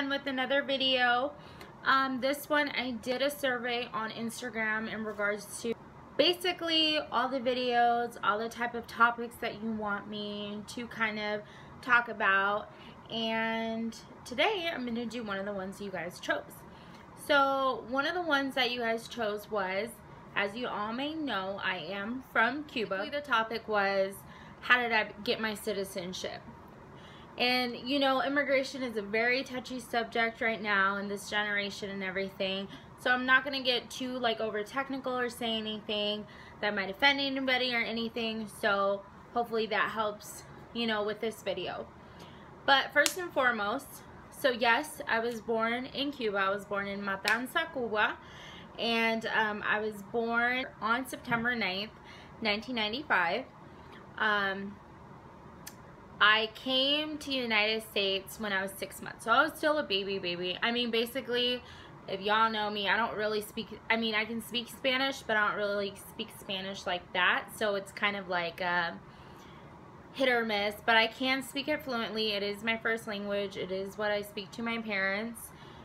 again with another video. This one I did a survey on Instagram in regards to basically all the videos, all the type of topics that you want me to kind of talk about, and today I'm going to do one of the ones you guys chose. So one of the ones that you guys chose was, as you all may know, I am from Cuba. The topic was, how did I get my citizenship? And you know, immigration is a very touchy subject right now in this generation and everything. So I'm not going to get too over technical or say anything that might offend anybody or anything. So hopefully that helps, you know, with this video. But first and foremost, so yes, I was born in Cuba. I was born in Matanza, Cuba. And I was born on September 9th, 1995. I came to the United States when I was 6 months, so I was still a baby. I mean, basically, if y'all know me, I don't really speak, I mean, I can speak Spanish, but I don't really speak Spanish like that, so it's kind of like hit or miss, but I can speak it fluently. It is my first language. It is what I speak to my parents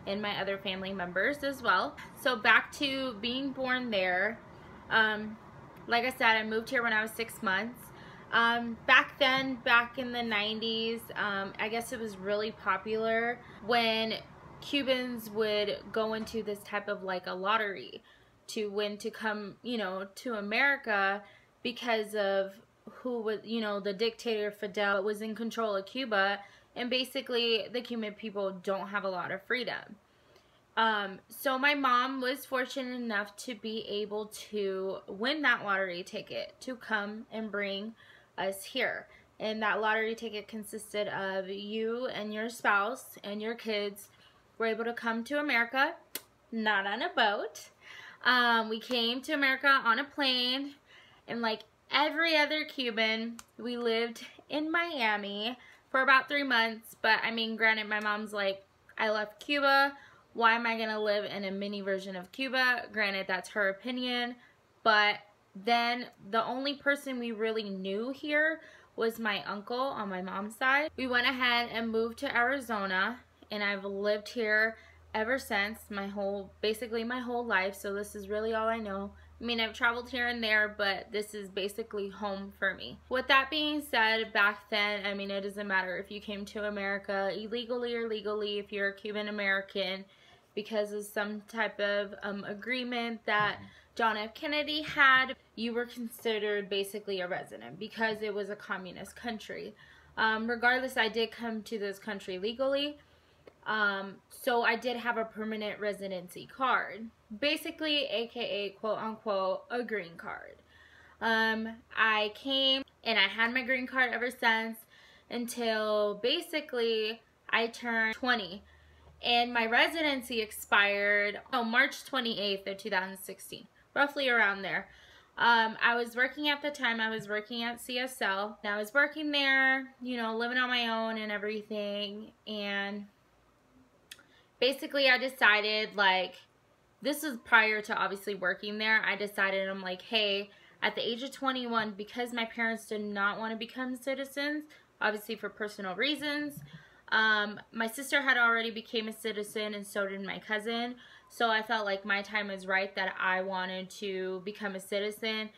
and my other family members as well. So back to being born there, like I said, I moved here when I was 6 months. Back then, back in the 90s, I guess it was really popular when Cubans would go into this type of a lottery to win to come, you know, to America, because of who was, you know, the dictator Fidel was in control of Cuba, and basically the Cuban people don't have a lot of freedom. So my mom was fortunate enough to be able to win that lottery ticket to come and bring us here. And that lottery ticket consisted of you and your spouse and your kids were able to come to America, not on a boat. We came to America on a plane, and like every other Cuban, we lived in Miami for about 3 months. But I mean, granted, my mom's like, I left Cuba. Why am I gonna live in a mini version of Cuba? Granted, that's her opinion, but then the only person we really knew here was my uncle on my mom's side. We went ahead and moved to Arizona, and I've lived here ever since, basically my whole life. So this is really all I know. I mean, I've traveled here and there, but this is basically home for me. With that being said, back then, I mean, it doesn't matter if you came to America illegally or legally, if you're a Cuban American, because of some type of agreement that John F. Kennedy had, you were considered basically a resident because it was a communist country. Regardless, I did come to this country legally, so I did have a permanent residency card, basically aka quote-unquote a green card. I came and I had my green card ever since until basically I turned 20. And my residency expired March 28th of 2016, roughly around there. I was working at the time, I was working at CSL. And I was working there, you know, living on my own and everything. And basically I decided, this was prior to obviously working there. I decided, I'm like, hey, at the age of 21, because my parents did not want to become citizens, obviously for personal reasons, my sister had already became a citizen, and so did my cousin. So I felt like my time was right that I wanted to become a citizen,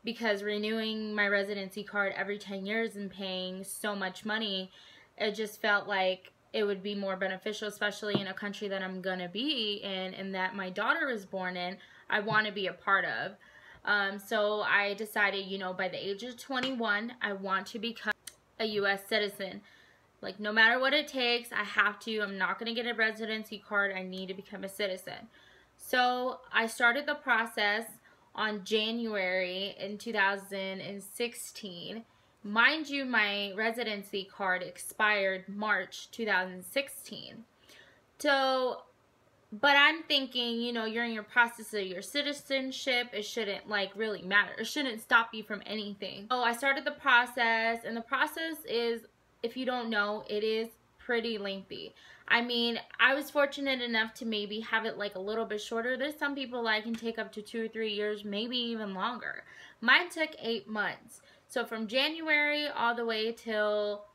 because renewing my residency card every 10 years and paying so much money, it just felt like it would be more beneficial, especially in a country that I'm gonna be in and that my daughter was born in, I want to be a part of. So I decided, you know, by the age of 21, I want to become a U.S. citizen. Like, no matter what it takes, I have to. I'm not going to get a residency card. I need to become a citizen. So I started the process on January in 2016. Mind you, my residency card expired March 2016. So, but I'm thinking, you know, you're in your process of your citizenship. It shouldn't really matter. It shouldn't stop you from anything. So I started the process, and the process is, if you don't know, it is pretty lengthy. I mean, I was fortunate enough to maybe have it a little bit shorter. There's some people that can take up to 2 or 3 years, maybe even longer. Mine took 8 months. So from January all the way till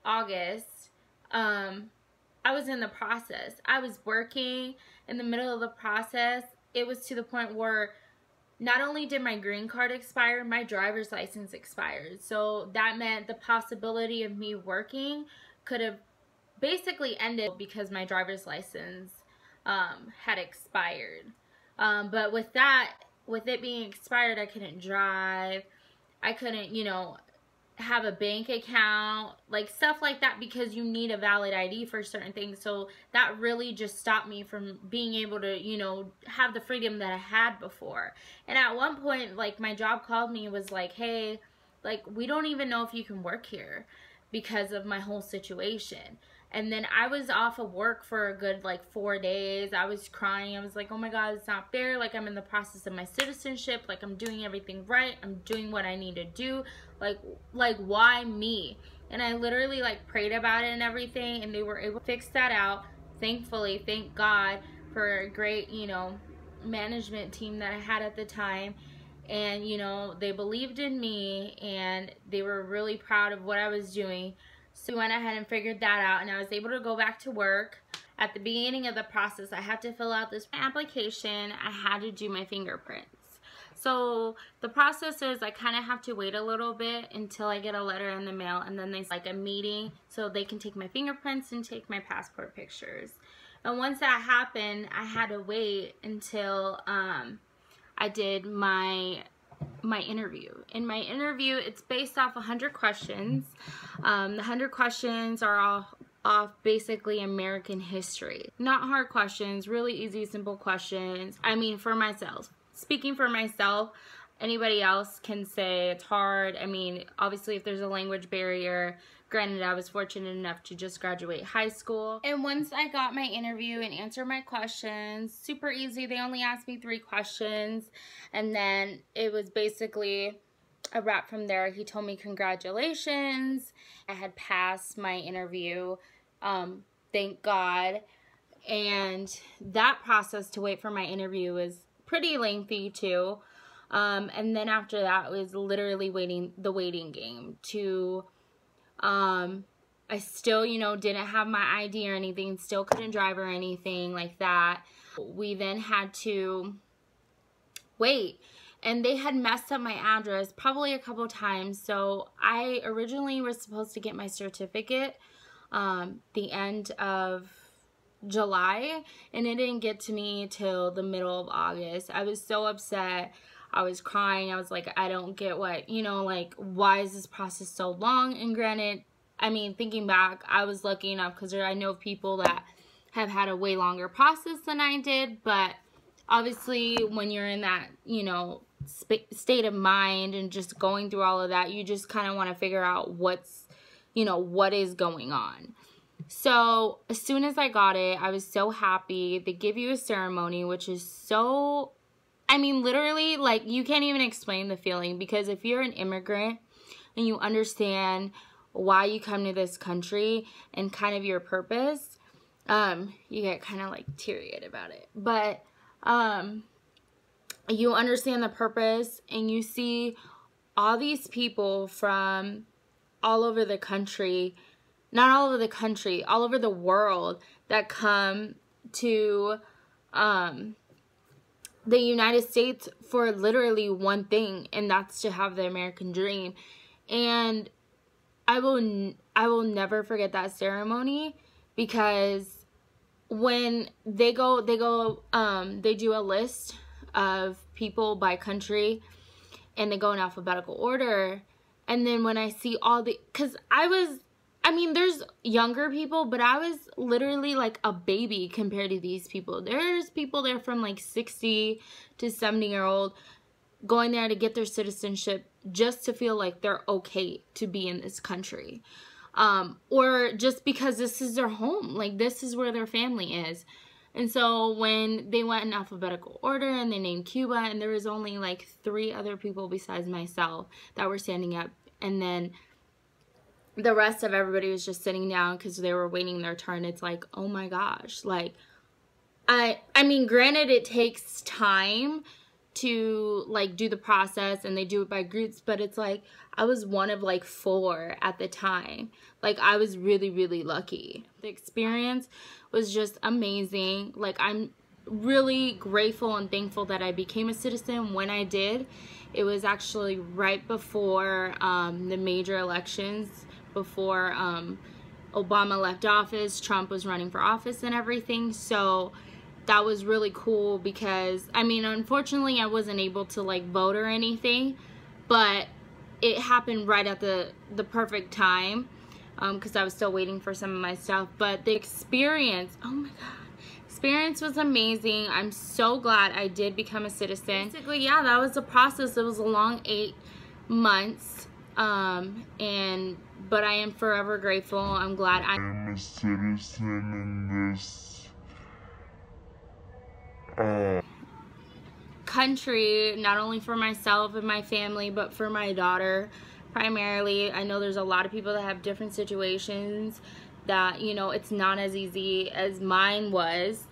August, I was in the process. I was working in the middle of the process. It was to the point where not only did my green card expire, my driver's license expired. So that meant the possibility of me working could have basically ended because my driver's license had expired. But with it being expired, I couldn't drive. I couldn't, you know, have a bank account, like stuff like that, because you need a valid ID for certain things. So that really just stopped me from being able to, you know, have the freedom that I had before. And at one point, like, my job called me and was like, hey, like, we don't even know if you can work here because of my whole situation. And then I was off of work for a good, like, 4 days. I was crying. I was like, oh my God, it's not fair. Like, I'm in the process of my citizenship. Like, I'm doing everything right. I'm doing what I need to do. Like, why me? And I literally, like, prayed about it and everything, and they were able to fix that out. Thankfully, thank God for a great, you know, management team that I had at the time. And, you know, they believed in me, and they were really proud of what I was doing. So we went ahead and figured that out, and I was able to go back to work. At the beginning of the process, I had to fill out this application. I had to do my fingerprints. So the process is I kind of have to wait a little bit until I get a letter in the mail, and then there's like a meeting so they can take my fingerprints and take my passport pictures. And once that happened, I had to wait until I did my interview. In my interview, it's based off 100 questions. The 100 questions are all off basically American history. Not hard questions, really easy, simple questions. I mean, for myself. Speaking for myself, anybody else can say it's hard. I mean, obviously if there's a language barrier, granted I was fortunate enough to just graduate high school. And once I got my interview and answered my questions, super easy. They only asked me 3 questions, and then it was basically a wrap from there. He told me congratulations. I had passed my interview, thank God. And that process to wait for my interview was pretty lengthy too. And then after that was literally the waiting game to, I still, you know, didn't have my ID or anything, still couldn't drive or anything like that. We then had to wait, and they had messed up my address probably a couple times. So I originally was supposed to get my certificate the end of July, and it didn't get to me till the middle of August. I was so upset. I was crying. I was like, I don't get what, you know, like, why is this process so long? And granted, I mean, thinking back, I was lucky enough because I know people that have had a way longer process than I did. But obviously, when you're in that, you know, state of mind and just going through all of that, you just kind of want to figure out what's, you know, what is going on. So as soon as I got it, I was so happy. They give you a ceremony, which is so, I mean, literally, like, you can't even explain the feeling, because if you're an immigrant and you understand why you come to this country and kind of your purpose, you get kind of like teary-eyed about it. But you understand the purpose, and you see all these people from all over the country, not all over the country, all over the world, that come to the United States for literally one thing, and that's to have the American dream. And I will never forget that ceremony, because when they do a list of people by country, and they go in alphabetical order. And then when I see all the, because I mean, there's younger people, but I was literally like a baby compared to these people. There's people there from like 60 to 70-year-old going there to get their citizenship just to feel like they're okay to be in this country. Or just because this is their home, like this is where their family is. And so when they went in alphabetical order and they named Cuba, and there was only like 3 other people besides myself that were standing up, and then the rest of everybody was just sitting down because they were waiting their turn. It's like, oh my gosh, like, I mean, granted, it takes time to like do the process, and they do it by groups, but it's like I was one of like 4 at the time. Like I was really, really lucky. The experience was just amazing. Like I'm really grateful and thankful that I became a citizen when I did. It was actually right before the major elections, before Obama left office, Trump was running for office and everything. So that was really cool because, I mean, unfortunately I wasn't able to like vote or anything, but it happened right at the perfect time because I was still waiting for some of my stuff. But the experience, oh my god, experience was amazing. I'm so glad I did become a citizen. Basically, yeah, that was the process. It was a long 8 months, but I am forever grateful. I'm glad I'm a citizen in this country, not only for myself and my family, but for my daughter primarily. I know there's a lot of people that have different situations that, you know, it's not as easy as mine was,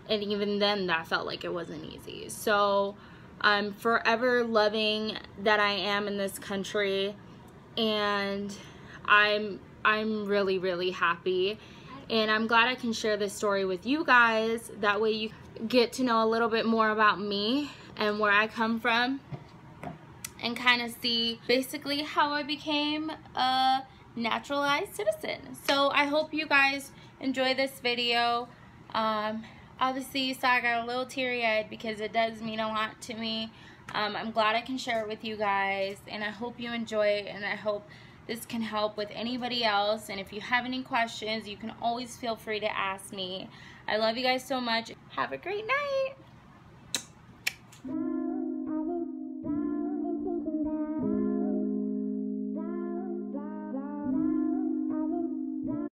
and even then that felt like it wasn't easy. So I'm forever loving that I am in this country, and I'm really, really happy, and I'm glad I can share this story with you guys. That way you get to know a little bit more about me and where I come from, and kind of see basically how I became a naturalized citizen. So I hope you guys enjoy this video. Obviously you saw I got a little teary-eyed because it does mean a lot to me. I'm glad I can share it with you guys, and I hope you enjoy it, and I hope this can help with anybody else. And if you have any questions, you can always feel free to ask me. I love you guys so much. Have a great night.